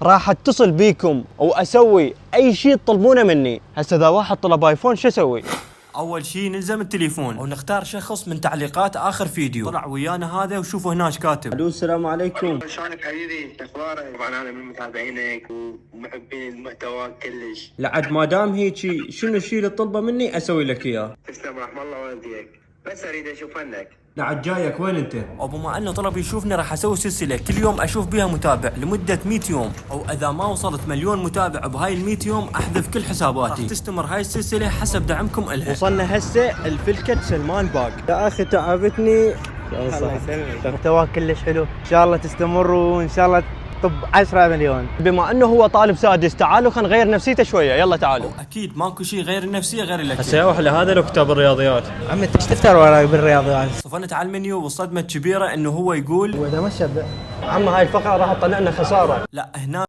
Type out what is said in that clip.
راح اتصل بيكم واسوي اي شيء تطلبونه مني. هسه اذا واحد طلب ايفون شو اسوي؟ اول شيء نلزم التليفون ونختار شخص من تعليقات اخر فيديو طلع ويانا هذا، وشوفوا هناك كاتب الو السلام عليكم. شلونك حبيبي؟ اخبارك؟ طبعا انا من متابعينك ومحبين المحتوى كلش. لعد ما دام هيجي شنو الشيء اللي تطلبه مني اسوي لك اياه. تسلم رحم الله والديك، بس اريد اشوف فنك. لعد جايك وين انت؟ وبما انه طلب يشوفني راح اسوي سلسله كل يوم اشوف بها متابع لمده 100 يوم، او اذا ما وصلت مليون متابع بهاي ال 100 يوم احذف كل حساباتي. راح تستمر هاي السلسله حسب دعمكم الها. وصلنا هسه الفلكة سلمان باق. يا اخي تعبتني. الله يسلمك، محتواك كلش حلو، ان شاء الله تستمر وان شاء الله طب 10 مليون. بما انه هو طالب سادس تعالوا خلينا نغير نفسيته شويه، يلا تعالوا. اكيد ماكو شيء غير النفسيه غير الاكل. هسه يا وحله هذا لو كتاب الرياضيات. عمي انت ايش تفتر وراي بالرياضيات؟ صفنت على المنيو والصدمه الكبيره انه هو يقول واذا ما شبع عم هاي الفقره راح تطلعنا خساره. لا هنا